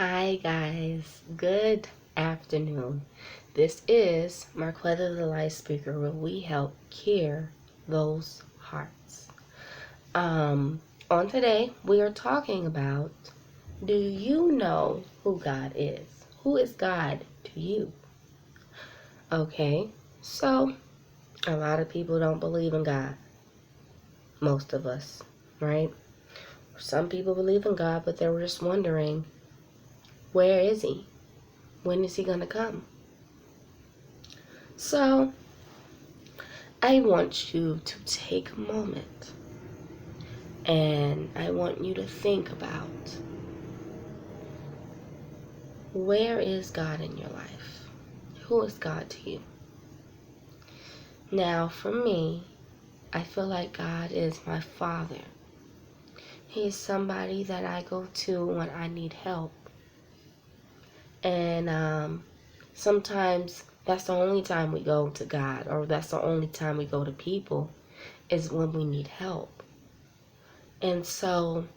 Hi guys, good afternoon. This is Marquetta the Light Speaker, where we help cure those hearts. On today we are talking about, do you know who God is? Who is God to you? Okay, so a lot of people don't believe in God. Most of us, right? Some people believe in God, but they're just wondering, where is he? When is he going to come? So, I want you to take a moment and I want you to think about, where is God in your life? Who is God to you? Now, for me, I feel like God is my Father. He is somebody that I go to when I need help. And sometimes that's the only time we go to God, or that's the only time we go to people, is when we need help. And so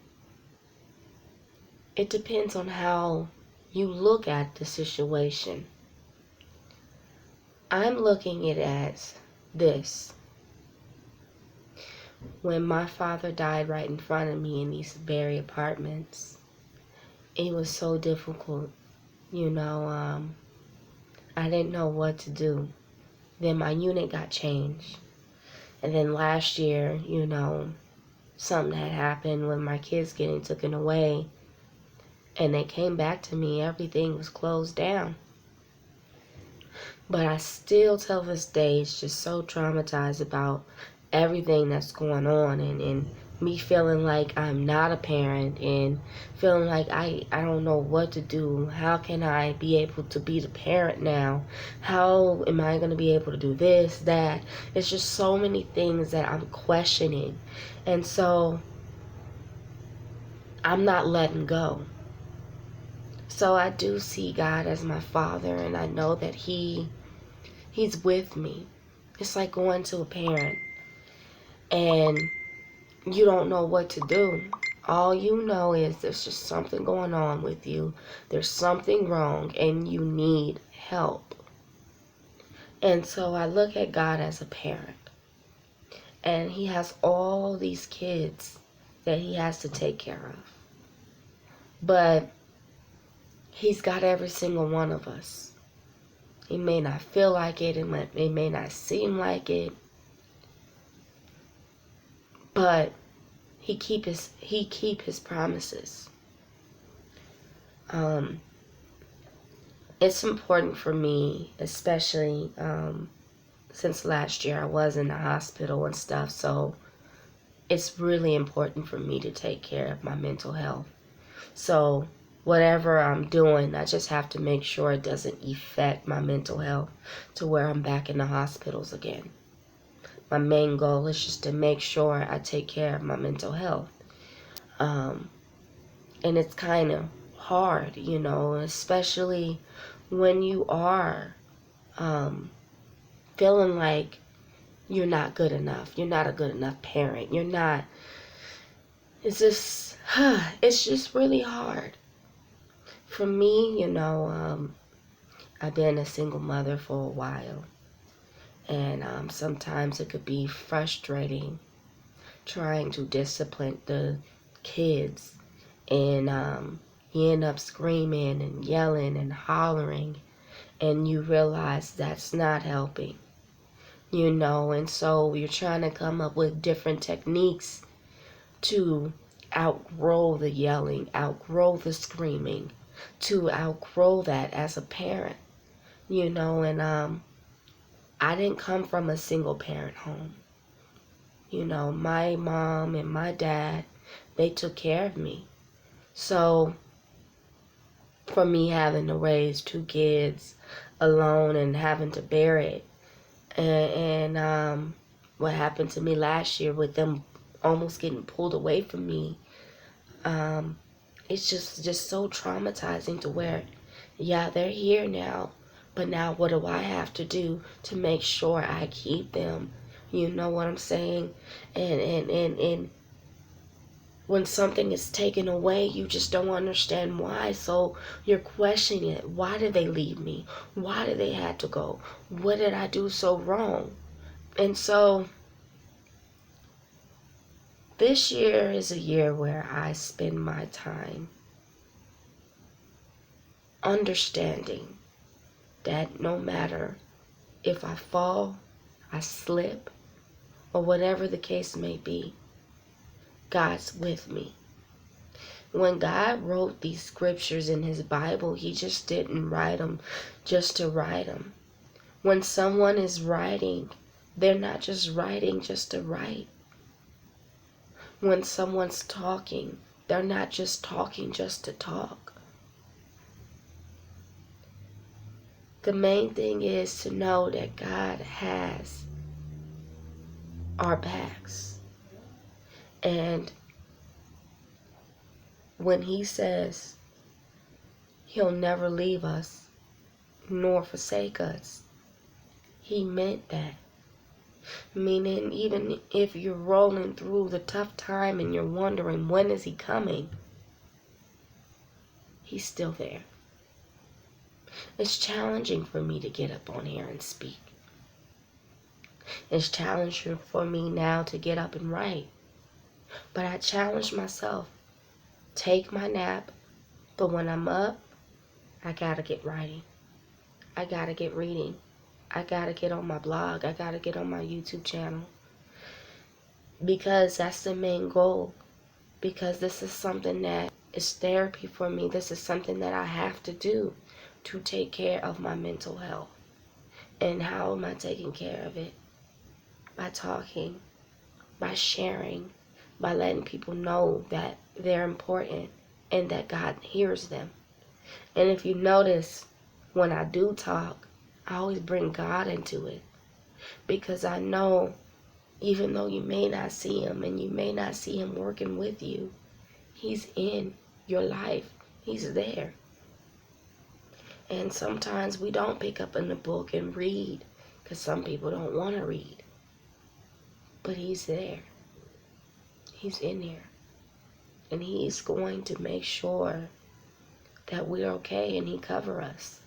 it depends on how you look at the situation. I'm looking at it as this. When my father died right in front of me in these very apartments, it was so difficult. I didn't know what to do. Then my unit got changed. And then last year, something had happened with my kids getting taken away. And they came back to me, everything was closed down. But I still, till this day, is just so traumatized about everything that's going on, and me feeling like I'm not a parent, and feeling like I don't know what to do. How can I be able to be the parent now? How am I going to be able to do this, that? It's just so many things that I'm questioning. And so I'm not letting go. So I do see God as my Father, and I know that He's with me. It's like going to a parent and you don't know what to do. All you know is there's just something going on with you. There's something wrong and you need help. And so I look at God as a parent. And He has all these kids that He has to take care of. But He's got every single one of us. He may not feel like it. It may not seem like it. But He keep his promises. It's important for me, especially since last year I was in the hospital and stuff, so it's really important for me to take care of my mental health. So whatever I'm doing, I just have to make sure it doesn't affect my mental health to where I'm back in the hospitals again. My main goal is just to make sure I take care of my mental health. And it's kind of hard, especially when you are feeling like you're not good enough. You're not a good enough parent. You're not. It's just really hard. For me, I've been a single mother for a while. And sometimes it could be frustrating trying to discipline the kids. And you end up screaming and yelling and hollering. And you realize that's not helping. And so you're trying to come up with different techniques to outgrow the yelling, outgrow the screaming, to outgrow that as a parent, and I didn't come from a single parent home. My mom and my dad, they took care of me. So for me having to raise two kids alone and having to bear it, and what happened to me last year with them almost getting pulled away from me, it's just so traumatizing to where, yeah, they're here now, but now what do I have to do to make sure I keep them? You know what I'm saying? And When something is taken away, you just don't understand why. So you're questioning it. Why did they leave me? Why did they have to go? What did I do so wrong? And so this year is a year where I spend my time understanding that no matter if I fall, I slip, or whatever the case may be, God's with me. When God wrote these scriptures in his Bible, he just didn't write them just to write them. When someone is writing, they're not just writing just to write. When someone's talking, they're not just talking just to talk. The main thing is to know that God has our backs. And when he says he'll never leave us nor forsake us, he meant that. Meaning, even if you're rolling through the tough time and you're wondering when is he coming, he's still there. It's challenging for me to get up on here and speak. It's challenging for me now to get up and write. But I challenge myself. Take my nap, but when I'm up, I gotta get writing. I gotta get reading. I gotta get on my blog. I gotta get on my YouTube channel. Because that's the main goal. Because this is something that is therapy for me. This is something that I have to do to take care of my mental health. And how am I taking care of it? By talking, by sharing, by letting people know that they're important and that God hears them. And if you notice, when I do talk, I always bring God into it. Because I know, even though you may not see him and you may not see him working with you, he's in your life. He's there. And sometimes we don't pick up in the book and read because some people don't want to read. But he's there. He's in here. And he's going to make sure that we're okay and he cover us.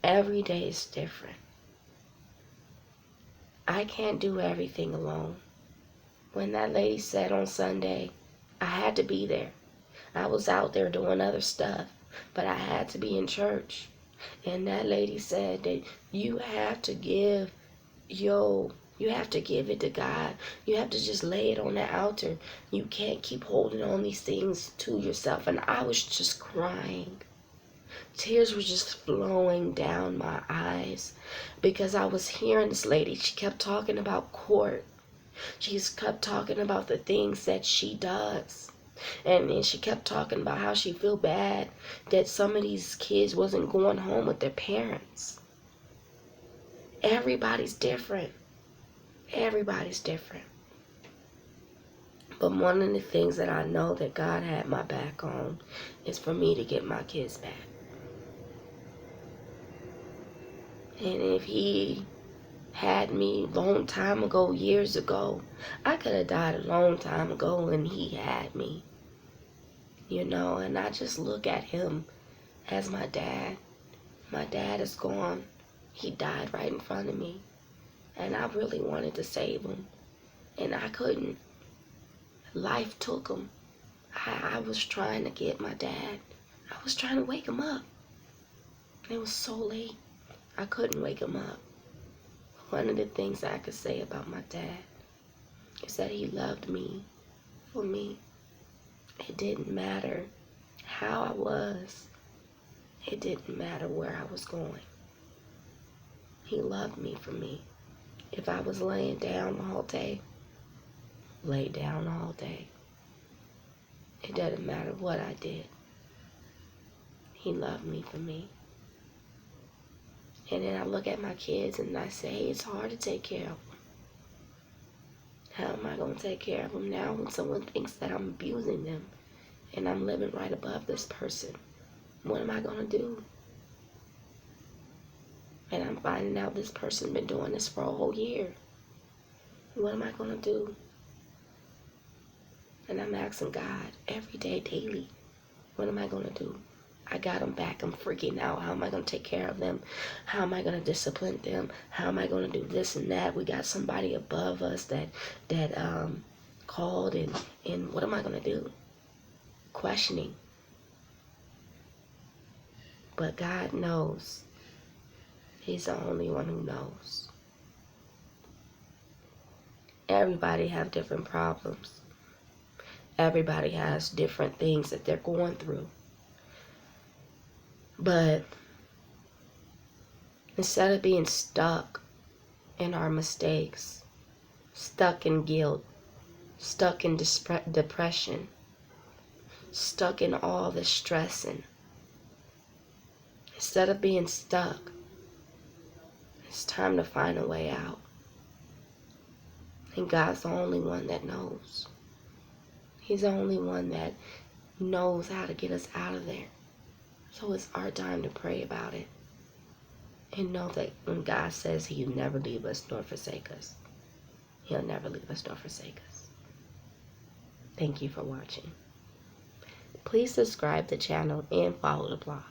Every day is different. I can't do everything alone. When that lady said on Sunday, I had to be there. I was out there doing other stuff, but I had to be in church. And that lady said that you have to give it to God. You have to just lay it on the altar. You can't keep holding on these things to yourself. And I was just crying. Tears were just flowing down my eyes because I was hearing this lady. She kept talking about court. She just kept talking about the things that she does. And then she kept talking about how she feel bad that some of these kids wasn't going home with their parents. Everybody's different. Everybody's different. But one of the things that I know that God had my back on is for me to get my kids back. And if he had me a long time ago, years ago, I could have died a long time ago and he had me. And I just look at him as my dad. My dad is gone. He died right in front of me. And I really wanted to save him. And I couldn't. Life took him. I was trying to get my dad. I was trying to wake him up. It was so late. I couldn't wake him up. One of the things that I could say about my dad is that he loved me for me. It didn't matter how I was. It didn't matter where I was going. He loved me for me. If I was laying down all day, lay down all day. It doesn't matter what I did. He loved me for me. And then I look at my kids and I say, hey, it's hard to take care of them. How am I going to take care of them now when someone thinks that I'm abusing them and I'm living right above this person? What am I going to do? And I'm finding out this person been doing this for a whole year. What am I going to do? And I'm asking God every day, daily, what am I going to do? I got them back. I'm freaking out. How am I going to take care of them? How am I going to discipline them? How am I going to do this and that? We got somebody above us that called, and what am I going to do? Questioning. But God knows. He's the only one who knows. Everybody have different problems. Everybody has different things that they're going through. But instead of being stuck in our mistakes, stuck in guilt, stuck in depression, stuck in all the stressing, instead of being stuck, it's time to find a way out. And God's the only one that knows. He's the only one that knows how to get us out of there. So it's our time to pray about it. And know that when God says He'll never leave us nor forsake us, He'll never leave us nor forsake us. Thank you for watching. Please subscribe to the channel and follow the blog.